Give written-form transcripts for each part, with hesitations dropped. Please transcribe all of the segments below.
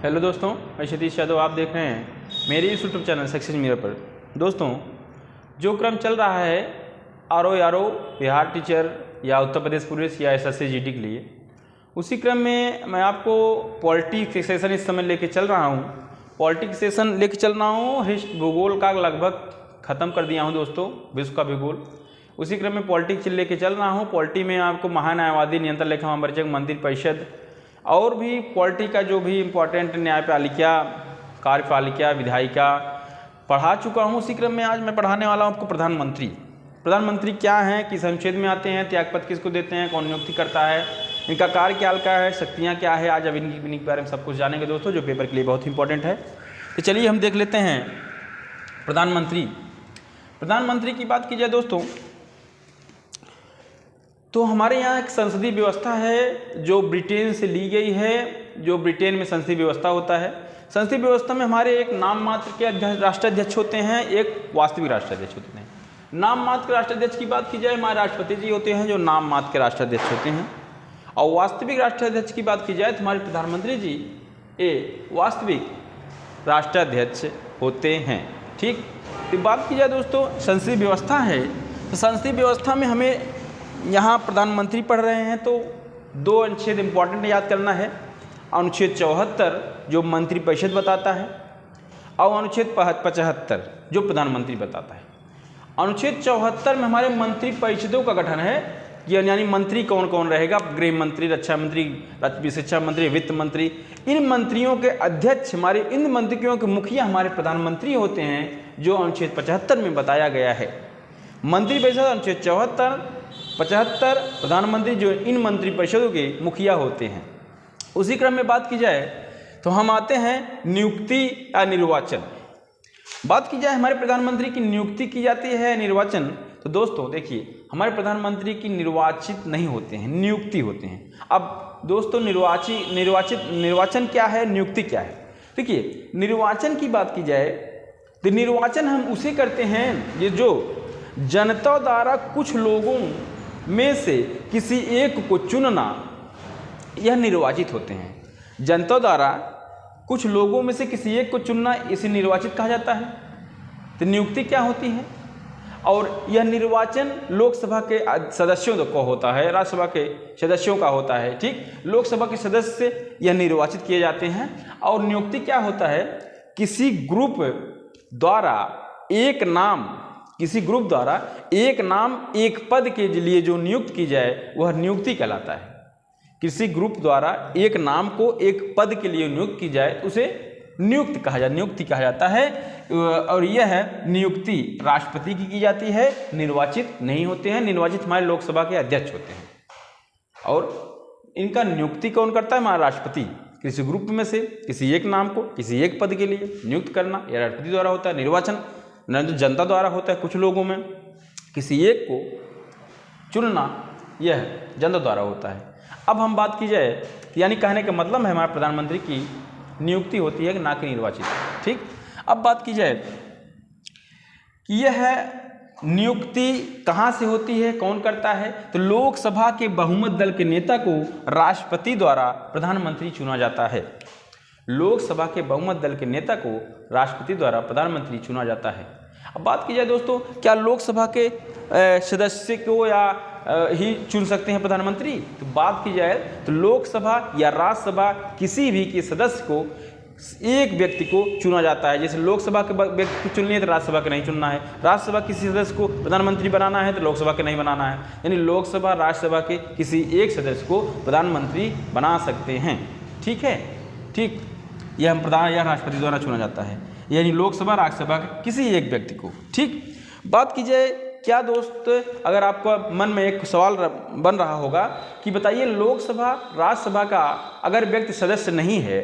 Hello दोस्तों, मैं सतीश यादव। आप देख रहे हैं मेरे इस यूट्यूब चैनल सक्सेस मिरर पर। दोस्तों, जो क्रम चल रहा है आरओ बिहार टीचर या उत्तर प्रदेश पुलिस या एसएससी जीडी के लिए, उसी क्रम में मैं आपको पॉलिटिक्स सेशन इस समय लेके चल रहा हूँ। पॉलिटिक्स सेशन लेके चल रहा हूँ। भूगोल का लगभग ख़त्म कर दिया हूँ दोस्तों, विश्व का भूगोल। उसी क्रम में पॉलिटिक्स लेके चल रहा हूँ। पॉलिटी में आपको महान्यायवादी, नियंत्रण लेखा महापरीक्षक, मंत्री परिषद और भी पॉलिटी का जो भी इम्पोर्टेंट न्यायपालिका, कार्यपालिका, विधायिका पढ़ा चुका हूँ। उसी क्रम में आज मैं पढ़ाने वाला हूँ आपको प्रधानमंत्री। प्रधानमंत्री क्या हैं, किस अनुच्छेद में आते हैं, त्यागपत्र किसको देते हैं, कौन नियुक्ति करता है, इनका कार्यकाल क्या है, शक्तियाँ क्या है, आज अब इनके बारे में सब कुछ जानेंगे दोस्तों, जो पेपर के लिए बहुत इंपॉर्टेंट है। तो चलिए हम देख लेते हैं प्रधानमंत्री। प्रधानमंत्री की बात की जाए दोस्तों, तो हमारे यहाँ एक संसदीय व्यवस्था है जो ब्रिटेन से ली गई है। जो ब्रिटेन में संसदीय व्यवस्था होता है, संसदीय व्यवस्था में हमारे एक नाम मात्र के राष्ट्राध्यक्ष होते हैं, एक वास्तविक राष्ट्राध्यक्ष होते हैं। नाम मात्र के राष्ट्राध्यक्ष की बात की जाए, हमारे राष्ट्रपति जी होते हैं जो नाम मात्र के राष्ट्राध्यक्ष होते हैं। और वास्तविक राष्ट्राध्यक्ष की बात की जाए तो हमारे प्रधानमंत्री जी वास्तविक राष्ट्राध्यक्ष होते हैं। ठीक, तो बात की जाए दोस्तों संसदीय व्यवस्था है, तो संसदीय व्यवस्था में हमें यहाँ प्रधानमंत्री पढ़ रहे हैं तो दो अनुच्छेद इंपॉर्टेंट याद करना है। अनुच्छेद 74 जो मंत्री परिषद बताता है, और अनुच्छेद 75 जो प्रधानमंत्री बताता है। अनुच्छेद 74 में हमारे मंत्री परिषदों का गठन है, यानी मंत्री कौन कौन रहेगा, गृह मंत्री, रक्षा मंत्री, शिक्षा मंत्री, वित्त मंत्री। इन मंत्रियों के अध्यक्ष, हमारे इन मंत्रियों के मुखिया हमारे प्रधानमंत्री होते हैं, जो अनुच्छेद 75 में बताया गया है। मंत्री परिषद अनुच्छेद 75 प्रधानमंत्री जो इन मंत्री परिषदों के मुखिया होते हैं। उसी क्रम में बात की जाए तो हम आते हैं नियुक्ति या निर्वाचन। बात की जाए हमारे प्रधानमंत्री की नियुक्ति की जाती है, निर्वाचन। तो दोस्तों देखिए, हमारे प्रधानमंत्री की निर्वाचित नहीं होते हैं, नियुक्ति होते हैं। अब दोस्तों निर्वाचन क्या है, नियुक्ति क्या है? देखिए, निर्वाचन की बात की जाए तो निर्वाचन हम उसे करते हैं ये जो जनता द्वारा कुछ लोगों में से किसी एक को चुनना, यह निर्वाचित होते हैं। जनता द्वारा कुछ लोगों में से किसी एक को चुनना, इसे निर्वाचित कहा जाता है। तो नियुक्ति क्या होती है? और यह निर्वाचन लोकसभा के सदस्यों को होता है, राज्यसभा के सदस्यों का होता है। ठीक, लोकसभा के सदस्य यह निर्वाचित किए जाते हैं। और नियुक्ति क्या होता है? किसी ग्रुप द्वारा एक नाम, किसी ग्रुप द्वारा एक नाम एक पद के लिए जो नियुक्त की जाए वह नियुक्ति कहलाता है। किसी ग्रुप द्वारा एक नाम को एक पद के लिए नियुक्त की जाए उसे नियुक्ति कहा जाता है। और यह है नियुक्ति राष्ट्रपति की जाती है, निर्वाचित नहीं होते हैं। निर्वाचित हमारे लोकसभा के अध्यक्ष होते हैं। और इनका नियुक्ति कौन करता है? हमारा राष्ट्रपति। किसी ग्रुप में से किसी एक नाम को किसी एक पद के लिए नियुक्त करना यह राष्ट्रपति द्वारा होता है। निर्वाचन जनता द्वारा होता है, कुछ लोगों में किसी एक को चुनना यह जनता द्वारा होता है। अब हम बात की जाए, यानी कहने का मतलब है हमारे प्रधानमंत्री की नियुक्ति होती है, ना कि निर्वाचित। ठीक, अब बात की जाए कि यह नियुक्ति कहाँ से होती है, कौन करता है? तो लोकसभा के बहुमत दल के नेता को राष्ट्रपति द्वारा प्रधानमंत्री चुना जाता है। लोकसभा के बहुमत दल के नेता को राष्ट्रपति द्वारा प्रधानमंत्री चुना जाता है। अब बात की जाए दोस्तों, क्या लोकसभा के सदस्य को या ही चुन सकते हैं प्रधानमंत्री? तो बात की जाए तो लोकसभा या राज्यसभा किसी भी के सदस्य को, एक व्यक्ति को चुना जाता है। जैसे लोकसभा के व्यक्ति को चुननी है तो राज्यसभा के नहीं चुनना है, राज्यसभा किसी सदस्य को प्रधानमंत्री बनाना है तो लोकसभा के नहीं बनाना है। यानी लोकसभा राज्यसभा के किसी एक सदस्य को प्रधानमंत्री बना सकते हैं। ठीक है, ठीक, यह हम या राष्ट्रपति द्वारा चुना जाता है, यानी लोकसभा राज्यसभा के किसी एक व्यक्ति को। ठीक, बात की जाए क्या दोस्त, अगर आपका मन में एक सवाल बन रहा होगा कि बताइए लोकसभा राज्यसभा का अगर व्यक्ति सदस्य नहीं है,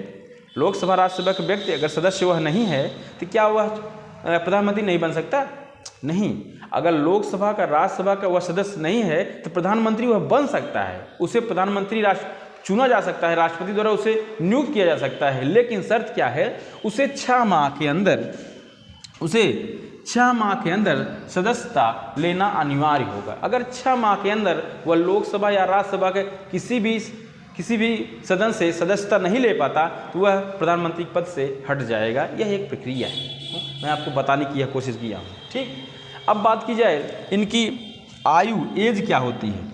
लोकसभा राज्यसभा के व्यक्ति अगर सदस्य वह नहीं है तो क्या वह प्रधानमंत्री नहीं बन सकता? नहीं, अगर लोकसभा का राज्यसभा का वह सदस्य नहीं है तो प्रधानमंत्री वह बन सकता है। उसे प्रधानमंत्री चुना जा सकता है, राष्ट्रपति द्वारा उसे नियुक्त किया जा सकता है। लेकिन शर्त क्या है? उसे 6 माह के अंदर सदस्यता लेना अनिवार्य होगा। अगर 6 माह के अंदर वह लोकसभा या राज्यसभा के किसी भी सदन से सदस्यता नहीं ले पाता तो वह प्रधानमंत्री पद से हट जाएगा। यह एक प्रक्रिया है, मैं आपको बताने की यह कोशिश किया हूँ। ठीक, अब बात की जाए इनकी आयु, एज क्या होती है।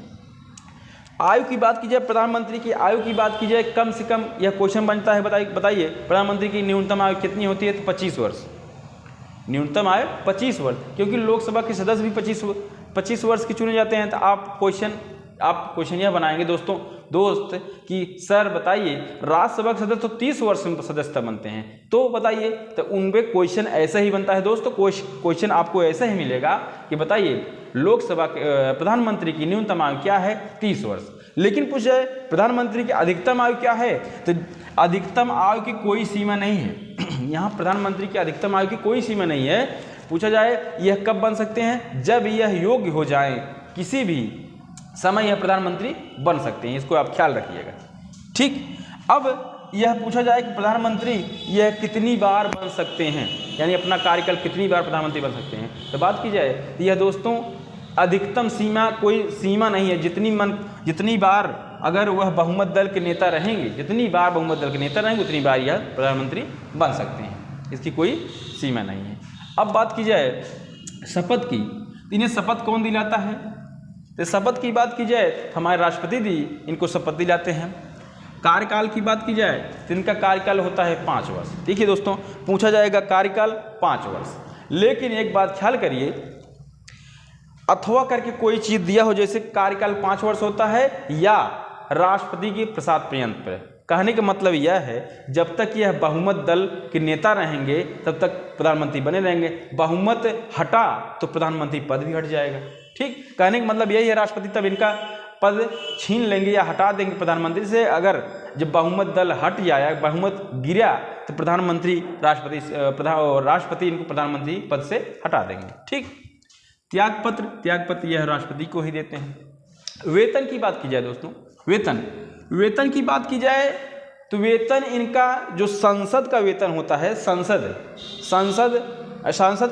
आयु की बात की जाए, प्रधानमंत्री की आयु की बात की जाए, कम से कम यह क्वेश्चन बनता है, बताइए प्रधानमंत्री की न्यूनतम आयु कितनी होती है। तो 25 वर्ष, न्यूनतम आयु 25 वर्ष, क्योंकि लोकसभा के सदस्य भी 25 वर्ष के चुने जाते हैं। तो आप क्वेश्चन यह बनाएंगे दोस्त कि सर बताइए राज्यसभा के सदस्य तो 30 वर्ष में सदस्यता बनते हैं, तो बताइए, तो उन पे क्वेश्चन ऐसा ही बनता है दोस्तों। क्वेश्चन आपको ऐसा ही मिलेगा कि बताइए लोकसभा के प्रधानमंत्री की न्यूनतम आयु क्या है, 30 वर्ष। लेकिन पूछा जाए प्रधानमंत्री की अधिकतम आयु क्या है, तो अधिकतम आयु की कोई सीमा नहीं है। यहाँ प्रधानमंत्री की अधिकतम आयु की कोई सीमा नहीं है। पूछा जाए यह कब बन सकते हैं, जब यह योग्य हो जाए, किसी भी समय यह प्रधानमंत्री बन सकते हैं, इसको आप ख्याल रखिएगा। ठीक, अब यह पूछा जाए कि प्रधानमंत्री यह कितनी बार बन सकते हैं, यानी अपना कार्यकाल कितनी बार प्रधानमंत्री बन सकते हैं। तो बात की जाए तो यह दोस्तों अधिकतम सीमा, कोई सीमा नहीं है। जितनी बार अगर वह बहुमत दल के नेता रहेंगे, जितनी बार बहुमत दल के नेता रहेंगे उतनी बार यह प्रधानमंत्री बन सकते हैं, इसकी कोई सीमा नहीं है। अब बात की जाए शपथ की, इन्हें शपथ कौन दिलाता है। तो शपथ की बात की जाए हमारे राष्ट्रपति जी इनको शपथ दिलाते हैं। कार्यकाल की बात की जाए तो इनका कार्यकाल होता है 5 वर्ष। देखिए दोस्तों, पूछा जाएगा कार्यकाल 5 वर्ष, लेकिन एक बात ख्याल करिए, अथवा करके कोई चीज़ दिया हो, जैसे कार्यकाल 5 वर्ष होता है या राष्ट्रपति के प्रसाद पर्यंत पर। कहने का मतलब यह है जब तक यह बहुमत दल के नेता रहेंगे तब तक प्रधानमंत्री बने रहेंगे, बहुमत हटा तो प्रधानमंत्री पद भी हट जाएगा। ठीक, कहने का मतलब यही है, राष्ट्रपति तब इनका पद छीन लेंगे या हटा देंगे प्रधानमंत्री से। अगर जब बहुमत दल हट जाए, बहुमत गिरा, तो राष्ट्रपति इनको प्रधानमंत्री पद से हटा देंगे। ठीक, त्यागपत्र यह राष्ट्रपति को ही देते हैं। वेतन की बात की जाए दोस्तों, वेतन की बात की जाए तो वेतन इनका जो संसद का वेतन होता है, सांसद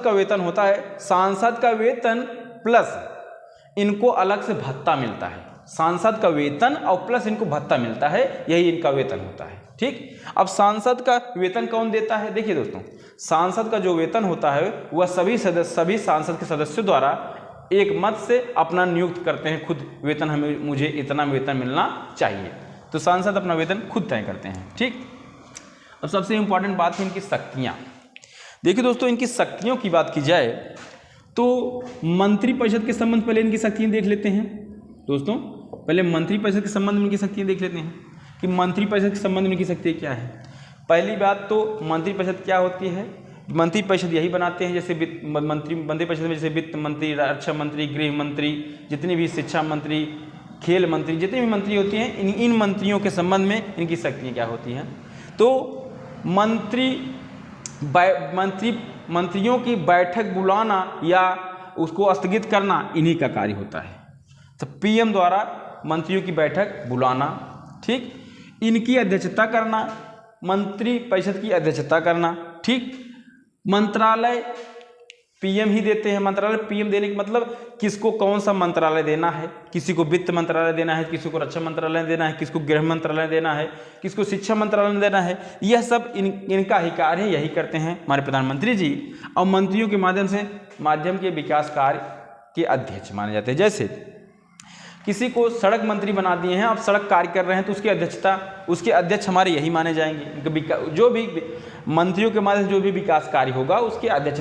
का वेतन होता है, सांसद का वेतन प्लस इनको अलग से भत्ता मिलता है। सांसद का वेतन और प्लस इनको भत्ता मिलता है, यही इनका वेतन होता है। ठीक, अब सांसद का वेतन कौन देता है। देखिए दोस्तों, सांसद का जो वेतन होता है वह सभी सांसद के सदस्यों द्वारा एक मत से अपना नियुक्त करते हैं, खुद वेतन मुझे इतना वेतन मिलना चाहिए, तो सांसद अपना वेतन खुद तय करते हैं। ठीक, अब सबसे इम्पॉर्टेंट बात है इनकी शक्तियाँ। देखिए दोस्तों, इनकी शक्तियों की बात की जाए तो मंत्रिपरिषद के संबंध पहले इनकी शक्तियाँ देख लेते हैं। दोस्तों पहले मंत्रिपरिषद के संबंध में इनकी शक्तियाँ देख लेते हैं कि मंत्रिपरिषद के संबंध में इनकी शक्तियाँ क्या है। पहली बात तो मंत्रिपरिषद क्या होती है, मंत्रिपरिषद यही बनाते हैं, जैसे मंत्रिपरिषद में जैसे वित्त मंत्री, रक्षा मंत्री, गृह मंत्री, जितनी भी शिक्षा मंत्री, खेल मंत्री, जितनी भी मंत्री होती हैं, इन मंत्रियों के संबंध में इनकी शक्तियाँ क्या होती हैं। तो मंत्रियों की बैठक बुलाना या उसको स्थगित करना इन्हीं का कार्य होता है। तो पीएम द्वारा मंत्रियों की बैठक बुलाना, ठीक, इनकी अध्यक्षता करना, मंत्रिपरिषद की अध्यक्षता करना। ठीक, मंत्रालय पीएम ही देते हैं। मंत्रालय पीएम देने का मतलब किसको कौन सा मंत्रालय देना है, किसी को वित्त मंत्रालय देना है, किसी को रक्षा मंत्रालय देना है, किसको गृह मंत्रालय देना है, किसको शिक्षा मंत्रालय देना है, यह सब इनका ही कार्य है, यही करते हैं हमारे प्रधानमंत्री जी। और मंत्रियों के माध्यम के विकास कार्य के अध्यक्ष माने जाते हैं। जैसे किसी को सड़क मंत्री बना दिए हैं, आप सड़क कार्य कर रहे हैं, तो उसके अध्यक्ष हमारे यही माने जाएंगे। जो भी मंत्रियों के माध्यम से जो भी विकास कार्य होगा उसके अध्यक्ष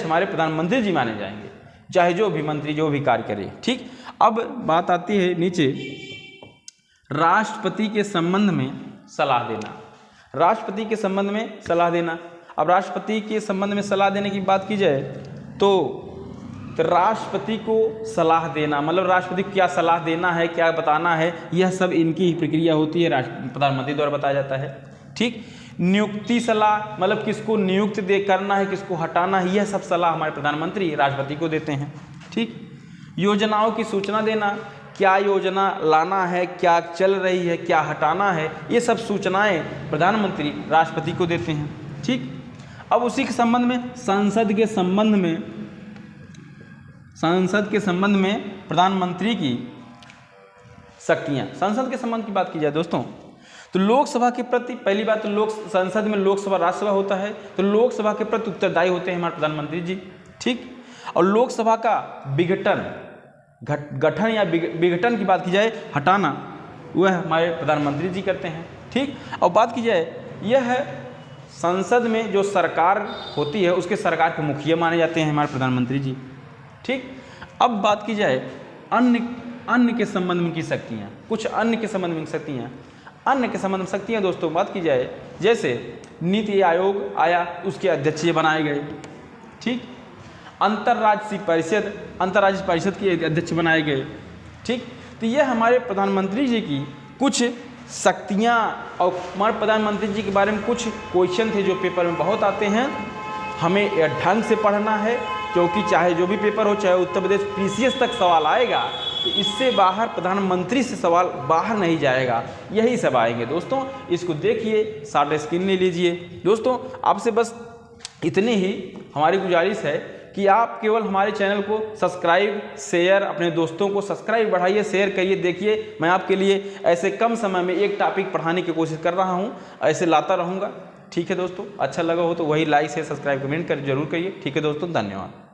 हमारे प्रधानमंत्री जी माने जाएंगे, चाहे जो भी मंत्री जो भी कार्य करे। ठीक, अब बात आती है नीचे राष्ट्रपति के संबंध में सलाह देना। राष्ट्रपति के संबंध में सलाह देना, अब राष्ट्रपति के संबंध में सलाह देने की बात की जाए तो राष्ट्रपति को सलाह देना, मतलब राष्ट्रपति को क्या सलाह देना है, क्या बताना है, यह सब इनकी ही प्रक्रिया होती है, प्रधानमंत्री द्वारा बताया जाता है। ठीक, नियुक्ति सलाह, मतलब किसको नियुक्त करना है, किसको हटाना है, यह सब सलाह हमारे प्रधानमंत्री राष्ट्रपति को देते हैं। ठीक, योजनाओं की सूचना देना, क्या योजना लाना है, क्या चल रही है, क्या हटाना है, ये सब सूचनाएं प्रधानमंत्री राष्ट्रपति को देते हैं। ठीक, अब उसी के संबंध में संसद के संबंध में प्रधानमंत्री की शक्तियाँ। संसद के संबंध की बात की जाए दोस्तों, तो लोकसभा के प्रति पहली बात तो संसद में लोकसभा राज्यसभा होता है, तो लोकसभा के प्रति उत्तरदायी होते हैं हमारे प्रधानमंत्री जी, ठीक। और लोकसभा का गठन या विघटन की बात की जाए, हटाना, वह हमारे प्रधानमंत्री जी करते हैं, ठीक। और बात की जाए, यह संसद में जो सरकार होती है उसके सरकार के मुखिया माने जाते हैं हमारे प्रधानमंत्री जी, ठीक। अब बात की जाए अन्य के संबंध में की शक्तियाँ, कुछ अन्य के संबंध में शक्तियाँ, अन्य के संबंध में शक्तियाँ दोस्तों बात की जाए, जैसे नीति आयोग आया, उसके अध्यक्ष ये बनाए गए, ठीक। अंतर्राज्यीय परिषद के अध्यक्ष बनाए गए, ठीक। तो ये हमारे प्रधानमंत्री जी की कुछ शक्तियाँ, और हमारे प्रधानमंत्री जी के बारे में कुछ क्वेश्चन थे जो पेपर में बहुत आते हैं, हमें ढंग से पढ़ना है, क्योंकि चाहे जो भी पेपर हो, चाहे उत्तर प्रदेश PCS तक सवाल आएगा, तो इससे बाहर प्रधानमंत्री से सवाल बाहर नहीं जाएगा, यही सब आएंगे दोस्तों। इसको देखिए, शॉर्ट स्क्रीन ले लीजिए दोस्तों। आपसे बस इतनी ही हमारी गुजारिश है कि आप केवल हमारे चैनल को सब्सक्राइब, शेयर, अपने दोस्तों को सब्सक्राइब बढ़ाइए, शेयर करिए। देखिए, मैं आपके लिए ऐसे कम समय में एक टॉपिक पढ़ाने की कोशिश कर रहा हूँ, ऐसे लाता रहूँगा, ठीक है दोस्तों। अच्छा लगा हो तो वही लाइक, शेयर, सब्सक्राइब, कमेंट कर जरूर करिए, ठीक है दोस्तों। धन्यवाद।